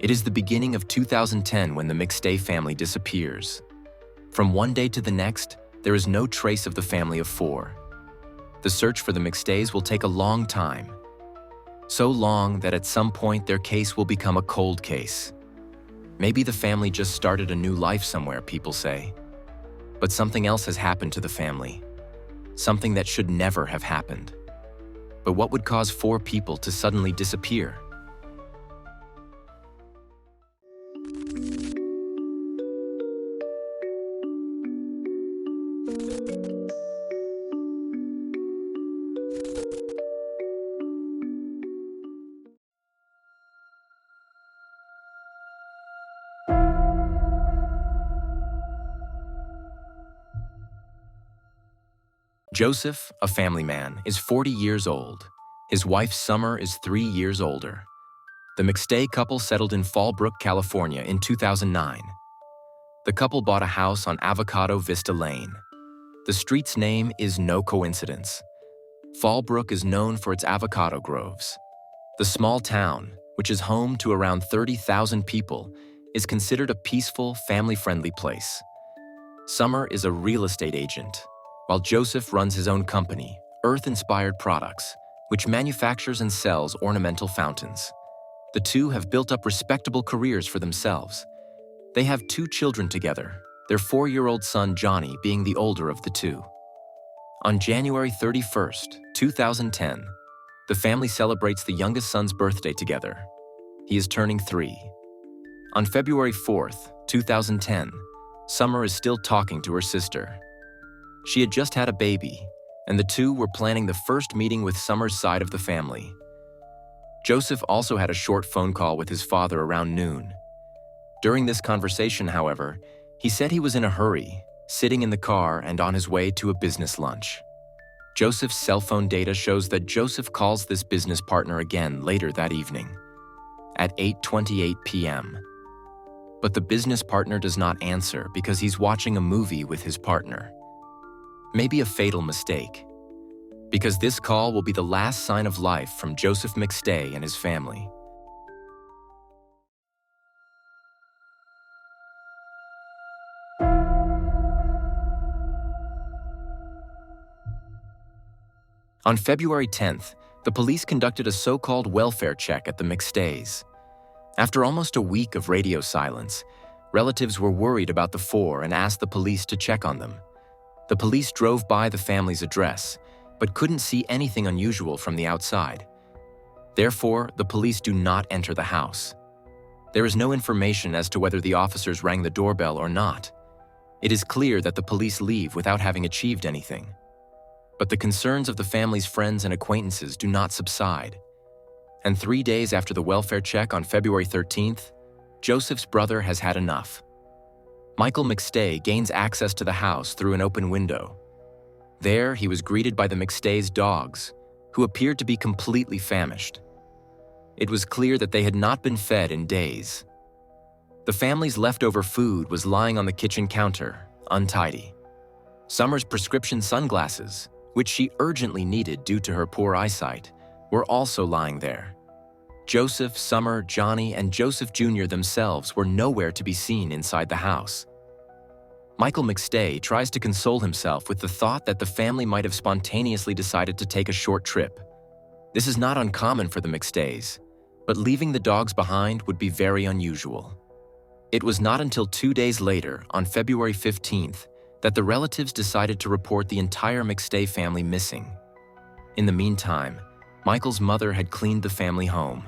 It is the beginning of 2010 when the McStay family disappears. From one day to the next, there is no trace of the family of four. The search for the McStays will take a long time. So long that at some point their case will become a cold case. Maybe the family just started a new life somewhere, people say. But something else has happened to the family. Something that should never have happened. But what would cause four people to suddenly disappear? Joseph, a family man, is 40 years old. His wife, Summer, is 3 years older. The McStay couple settled in Fallbrook, California in 2009. The couple bought a house on Avocado Vista Lane. The street's name is no coincidence. Fallbrook is known for its avocado groves. The small town, which is home to around 30,000 people, is considered a peaceful, family-friendly place. Summer is a real estate agent, while Joseph runs his own company, Earth-Inspired Products, which manufactures and sells ornamental fountains. The two have built up respectable careers for themselves. They have 2 children together, their 4-year-old son Johnny being the older of the two. On January 31st, 2010, the family celebrates the youngest son's birthday together. He is turning 3. On February 4th, 2010, Summer is still talking to her sister. She had just had a baby, and the two were planning the first meeting with Summer's side of the family. Joseph also had a short phone call with his father around noon. During this conversation, however, he said he was in a hurry, sitting in the car and on his way to a business lunch. Joseph's cell phone data shows that Joseph calls this business partner again later that evening, at 8:28 p.m. But the business partner does not answer because he's watching a movie with his partner. Maybe a fatal mistake, because this call will be the last sign of life from Joseph McStay and his family. On February 10th, the police conducted a so-called welfare check at the McStays. After almost a week of radio silence, relatives were worried about the four and asked the police to check on them. The police drove by the family's address, but couldn't see anything unusual from the outside. Therefore, the police do not enter the house. There is no information as to whether the officers rang the doorbell or not. It is clear that the police leave without having achieved anything. But the concerns of the family's friends and acquaintances do not subside. And 3 days after the welfare check on February 13th, Joseph's brother has had enough. Michael McStay gains access to the house through an open window. There, he was greeted by the McStays' dogs, who appeared to be completely famished. It was clear that they had not been fed in days. The family's leftover food was lying on the kitchen counter, untidy. Summer's prescription sunglasses, which she urgently needed due to her poor eyesight, were also lying there. Joseph, Summer, Johnny, and Joseph Jr. themselves were nowhere to be seen inside the house. Michael McStay tries to console himself with the thought that the family might have spontaneously decided to take a short trip. This is not uncommon for the McStays, but leaving the dogs behind would be very unusual. It was not until 2 days later, on February 15th, that the relatives decided to report the entire McStay family missing. In the meantime, Michael's mother had cleaned the family home.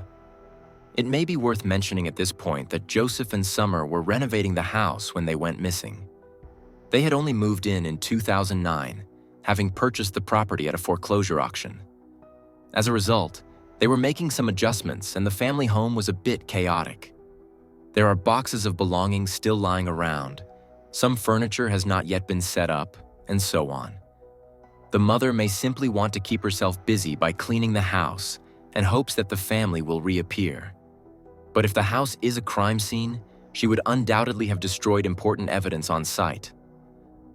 It may be worth mentioning at this point that Joseph and Summer were renovating the house when they went missing. They had only moved in 2009, having purchased the property at a foreclosure auction. As a result, they were making some adjustments and the family home was a bit chaotic. There are boxes of belongings still lying around, some furniture has not yet been set up, and so on. The mother may simply want to keep herself busy by cleaning the house and hopes that the family will reappear. But if the house is a crime scene, she would undoubtedly have destroyed important evidence on site.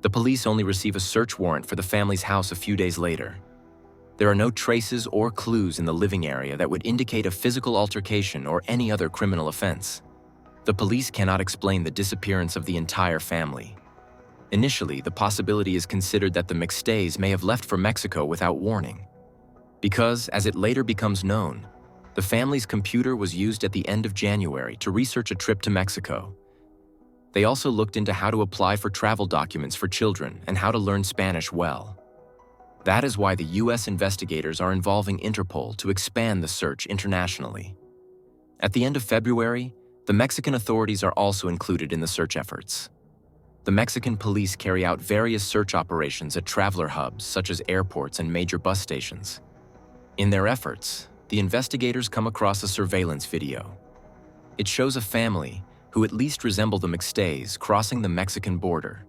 The police only receive a search warrant for the family's house a few days later. There are no traces or clues in the living area that would indicate a physical altercation or any other criminal offense. the police cannot explain the disappearance of the entire family. Initially, the possibility is considered that the McStays may have left for Mexico without warning. Because, as it later becomes known, the family's computer was used at the end of January to research a trip to Mexico. They also looked into how to apply for travel documents for children and how to learn Spanish well. That is why the U.S. investigators are involving Interpol to expand the search internationally. At the end of February, the Mexican authorities are also included in the search efforts. The Mexican police carry out various search operations at traveler hubs such as airports and major bus stations. In their efforts, the investigators come across a surveillance video. It shows a family, who at least resemble the McStays, crossing the Mexican border.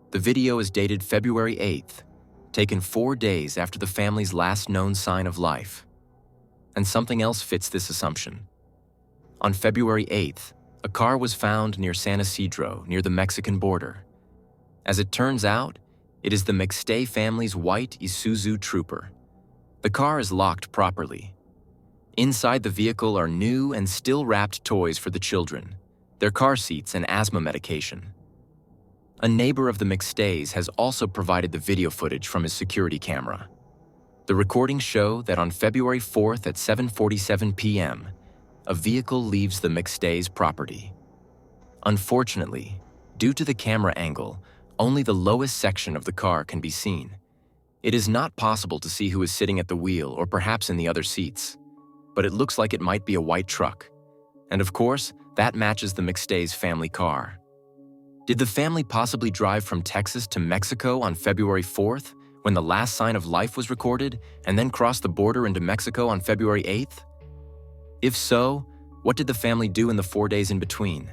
The video is dated February 8th, taken 4 days after the family's last known sign of life. And something else fits this assumption. On February 8th, a car was found near San Isidro, near the Mexican border. As it turns out, it is the McStay family's white Isuzu Trooper. The car is locked properly. Inside the vehicle are new and still wrapped toys for the children, their car seats and asthma medication. A neighbor of the McStays has also provided the video footage from his security camera. The recordings show that on February 4th at 7:47 p.m., a vehicle leaves the McStays' property. Unfortunately, due to the camera angle, only the lowest section of the car can be seen. It is not possible to see who is sitting at the wheel or perhaps in the other seats, but it looks like it might be a white truck. And of course, that matches the McStays' family car. Did the family possibly drive from Texas to Mexico on February 4th, when the last sign of life was recorded, and then cross the border into Mexico on February 8th? If so, what did the family do in the 4 days in between?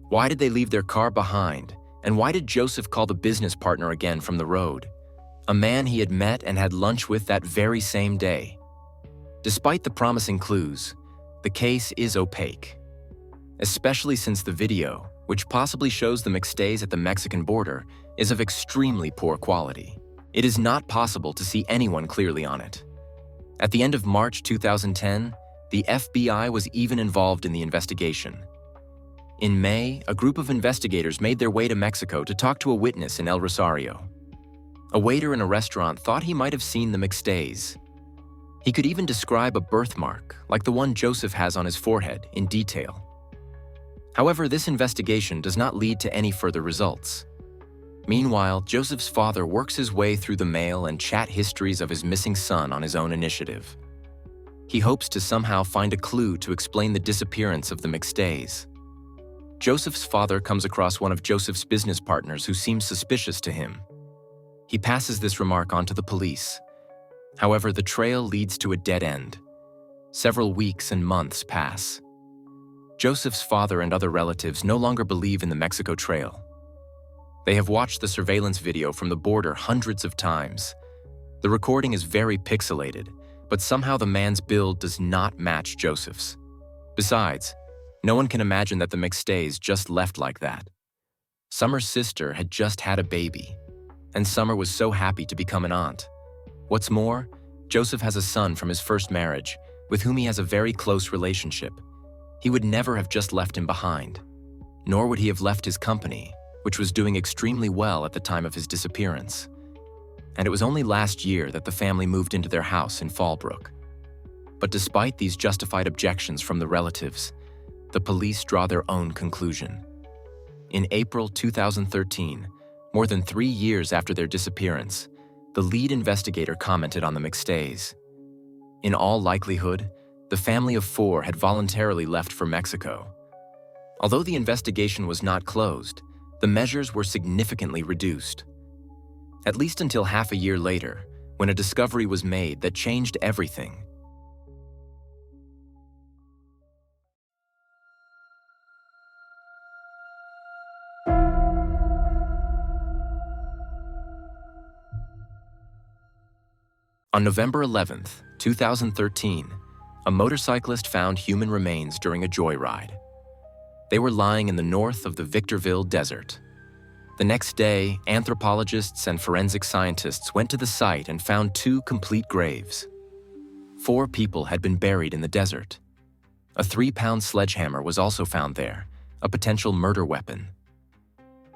Why did they leave their car behind, and why did Joseph call the business partner again from the road, a man he had met and had lunch with that very same day? Despite the promising clues, the case is opaque, especially since the video, which possibly shows the McStays at the Mexican border, is of extremely poor quality. It is not possible to see anyone clearly on it. At the end of March 2010, the FBI was even involved in the investigation. In May, a group of investigators made their way to Mexico to talk to a witness in El Rosario. A waiter in a restaurant thought he might have seen the McStays. He could even describe a birthmark, like the one Joseph has on his forehead, in detail. However, this investigation does not lead to any further results. Meanwhile, Joseph's father works his way through the mail and chat histories of his missing son on his own initiative. He hopes to somehow find a clue to explain the disappearance of the McStays. Joseph's father comes across one of Joseph's business partners who seems suspicious to him. He passes this remark on to the police. However, the trail leads to a dead end. Several weeks and months pass. Joseph's father and other relatives no longer believe in the Mexico Trail. They have watched the surveillance video from the border hundreds of times. The recording is very pixelated, but somehow the man's build does not match Joseph's. Besides, no one can imagine that the McStays just left like that. Summer's sister had just had a baby, and Summer was so happy to become an aunt. What's more, Joseph has a son from his first marriage, with whom he has a very close relationship. He would never have just left him behind, nor would he have left his company, which was doing extremely well at the time of his disappearance. And it was only last year that the family moved into their house in Fallbrook. But despite these justified objections from the relatives, the police draw their own conclusion. In April 2013, more than 3 years after their disappearance, the lead investigator commented on the McStays. In all likelihood, the family of 4 had voluntarily left for Mexico. Although the investigation was not closed, the measures were significantly reduced. At least until half a year later, when a discovery was made that changed everything. On November 11th, 2013, a motorcyclist found human remains during a joyride. They were lying in the north of the Victorville Desert. The next day, anthropologists and forensic scientists went to the site and found 2 complete graves. 4 people had been buried in the desert. A 3-pound sledgehammer was also found there, a potential murder weapon.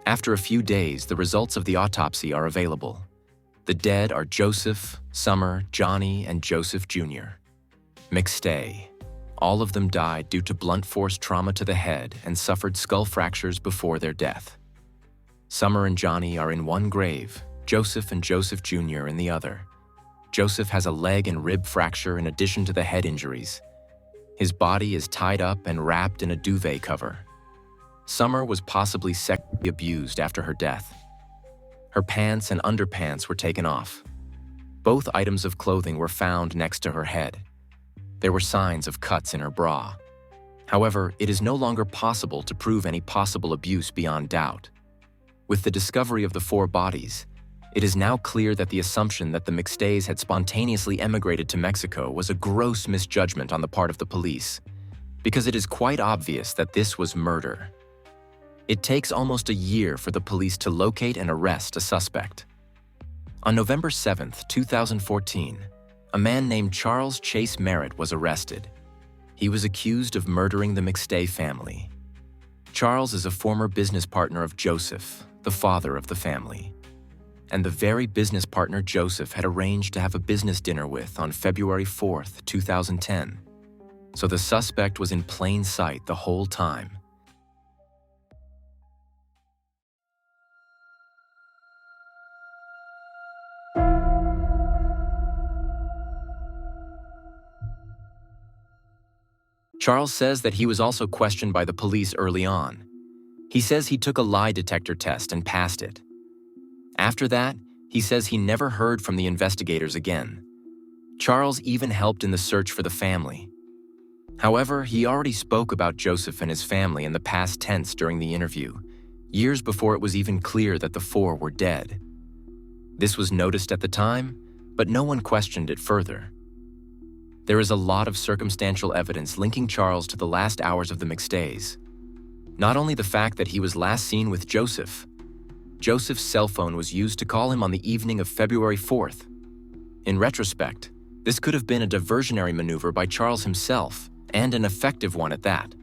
After a few days, the results of the autopsy are available. The dead are Joseph, Summer, Johnny, and Joseph Jr. McStay. All of them died due to blunt force trauma to the head and suffered skull fractures before their death. Summer and Johnny are in one grave, Joseph and Joseph Jr. in the other. Joseph has a leg and rib fracture in addition to the head injuries. His body is tied up and wrapped in a duvet cover. Summer was possibly sexually abused after her death. Her pants and underpants were taken off. Both items of clothing were found next to her head. There were signs of cuts in her bra. However, it is no longer possible to prove any possible abuse beyond doubt. With the discovery of the 4 bodies, it is now clear that the assumption that the McStays had spontaneously emigrated to Mexico was a gross misjudgment on the part of the police, because it is quite obvious that this was murder. It takes almost a year for the police to locate and arrest a suspect. On November 7, 2014, a man named Charles Chase Merritt was arrested. He was accused of murdering the McStay family. Charles is a former business partner of Joseph, the father of the family, and the very business partner Joseph had arranged to have a business dinner with on February 4, 2010. So the suspect was in plain sight the whole time. Charles says that he was also questioned by the police early on. He says he took a lie detector test and passed it. After that, he says he never heard from the investigators again. Charles even helped in the search for the family. However, he already spoke about Joseph and his family in the past tense during the interview, years before it was even clear that the 4 were dead. This was noticed at the time, but no one questioned it further. There is a lot of circumstantial evidence linking Charles to the last hours of the McStays. Not only the fact that he was last seen with Joseph. Joseph's cell phone was used to call him on the evening of February 4th. In retrospect, this could have been a diversionary maneuver by Charles himself, and an effective one at that.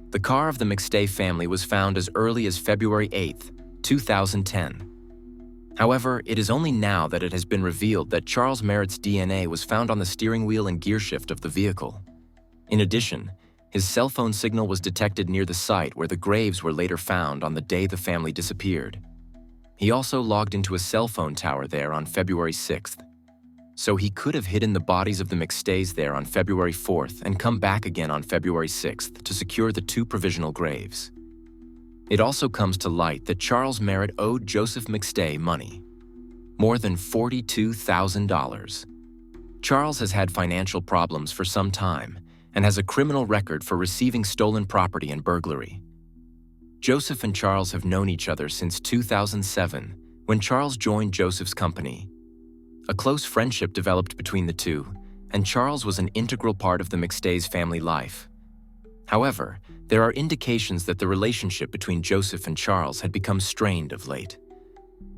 The car of the McStay family was found as early as February 8, 2010. However, it is only now that it has been revealed that Charles Merritt's DNA was found on the steering wheel and gearshift of the vehicle. In addition, his cell phone signal was detected near the site where the graves were later found on the day the family disappeared. He also logged into a cell phone tower there on February 6th. So he could have hidden the bodies of the McStays there on February 4th and come back again on February 6th to secure the 2 provisional graves. It also comes to light that Charles Merritt owed Joseph McStay money, more than $42,000. Charles has had financial problems for some time and has a criminal record for receiving stolen property and burglary. Joseph and Charles have known each other since 2007, when Charles joined Joseph's company. A close friendship developed between the two, and Charles was an integral part of the McStays' family life. However, there are indications that the relationship between Joseph and Charles had become strained of late.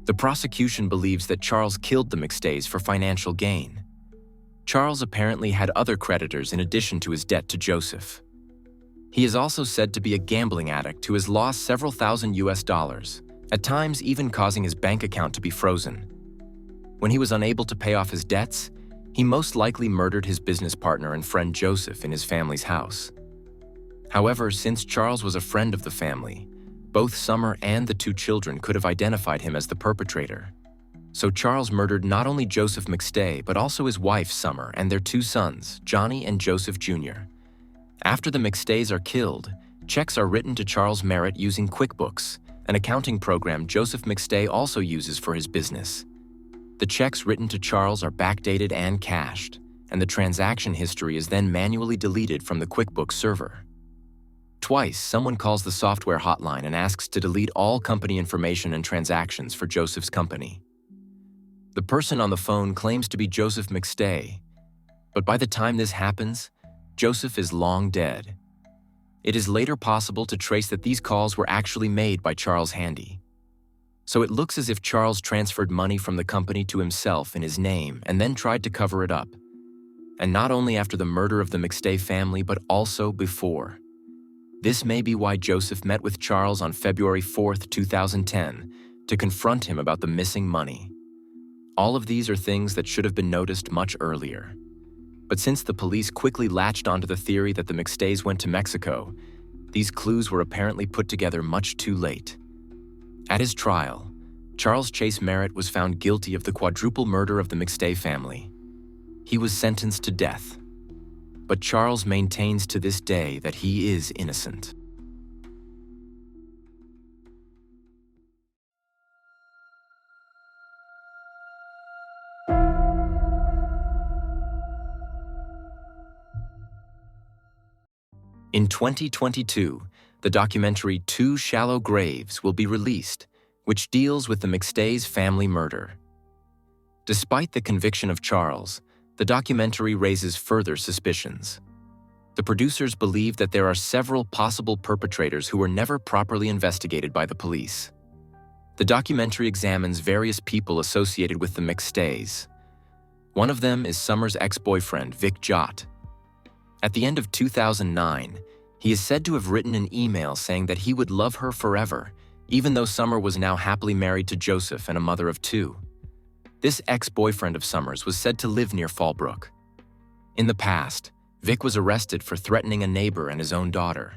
The prosecution believes that Charles killed the McStays for financial gain. Charles apparently had other creditors in addition to his debt to Joseph. He is also said to be a gambling addict who has lost several thousand US, at times even causing his bank account to be frozen. When he was unable to pay off his debts, he most likely murdered his business partner and friend Joseph in his family's house. However, since Charles was a friend of the family, both Summer and the 2 children could have identified him as the perpetrator. So Charles murdered not only Joseph McStay, but also his wife, Summer, and their 2 sons, Johnny and Joseph Jr. After the McStays are killed, checks are written to Charles Merritt using QuickBooks, an accounting program Joseph McStay also uses for his business. The checks written to Charles are backdated and cached, and the transaction history is then manually deleted from the QuickBooks server. Twice, someone calls the software hotline and asks to delete all company information and transactions for Joseph's company. The person on the phone claims to be Joseph McStay, but by the time this happens, Joseph is long dead. It is later possible to trace that these calls were actually made by Charles Handy. So it looks as if Charles transferred money from the company to himself in his name and then tried to cover it up. And not only after the murder of the McStay family, but also before. This may be why Joseph met with Charles on February 4th, 2010, to confront him about the missing money. All of these are things that should have been noticed much earlier. But since the police quickly latched onto the theory that the McStays went to Mexico, these clues were apparently put together much too late. At his trial, Charles Chase Merritt was found guilty of the quadruple murder of the McStay family. He was sentenced to death. But Charles maintains to this day that he is innocent. In 2022, the documentary Two Shallow Graves will be released, which deals with the McStay's family murder. Despite the conviction of Charles, the documentary raises further suspicions. The producers believe that there are several possible perpetrators who were never properly investigated by the police. The documentary examines various people associated with the McStays. One of them is Summer's ex-boyfriend, Vic Jott. At the end of 2009, he is said to have written an email saying that he would love her forever, even though Summer was now happily married to Joseph and a mother of two. This ex-boyfriend of Summer's was said to live near Fallbrook. In the past, Vic was arrested for threatening a neighbor and his own daughter.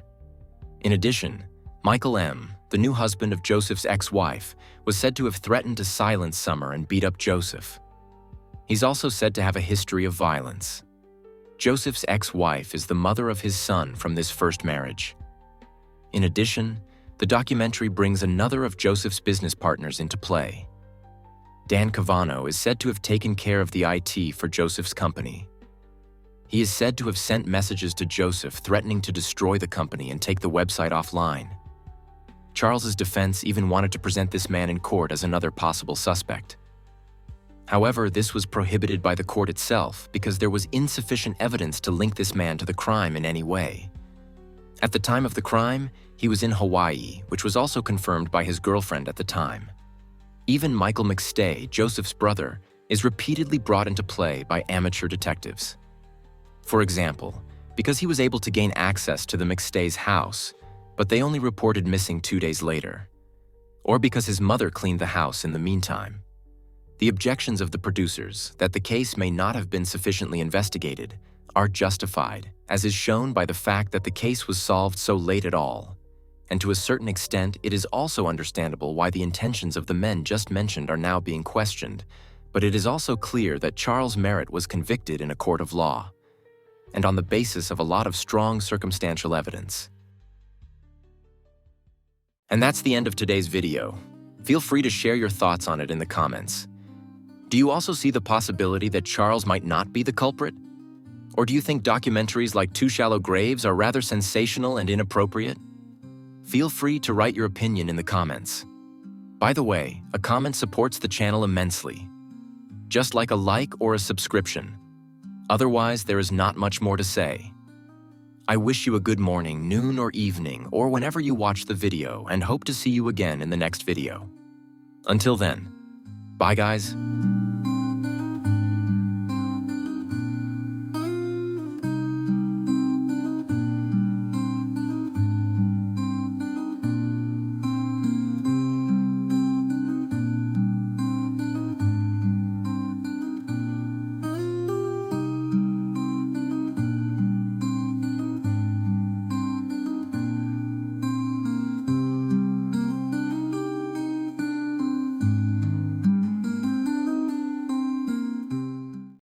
In addition, Michael M., the new husband of Joseph's ex-wife, was said to have threatened to silence Summer and beat up Joseph. He's also said to have a history of violence. Joseph's ex-wife is the mother of his son from this first marriage. In addition, the documentary brings another of Joseph's business partners into play. Dan Cavano is said to have taken care of the IT for Joseph's company. He is said to have sent messages to Joseph threatening to destroy the company and take the website offline. Charles's defense even wanted to present this man in court as another possible suspect. However, this was prohibited by the court itself because there was insufficient evidence to link this man to the crime in any way. At the time of the crime, he was in Hawaii, which was also confirmed by his girlfriend at the time. Even Michael McStay, Joseph's brother, is repeatedly brought into play by amateur detectives. For example, because he was able to gain access to the McStay's house, but they only reported missing 2 days later. Or because his mother cleaned the house in the meantime. The objections of the producers that the case may not have been sufficiently investigated are justified, as is shown by the fact that the case was solved so late at all. And to a certain extent, it is also understandable why the intentions of the men just mentioned are now being questioned, but it is also clear that Charles Merritt was convicted in a court of law, and on the basis of a lot of strong circumstantial evidence. And that's the end of today's video. Feel free to share your thoughts on it in the comments. Do you also see the possibility that Charles might not be the culprit? Or do you think documentaries like Two Shallow Graves are rather sensational and inappropriate? Feel free to write your opinion in the comments. By the way, a comment supports the channel immensely, just like a like or a subscription. Otherwise, there is not much more to say. I wish you a good morning, noon, or evening, or whenever you watch the video, and hope to see you again in the next video. Until then, bye guys.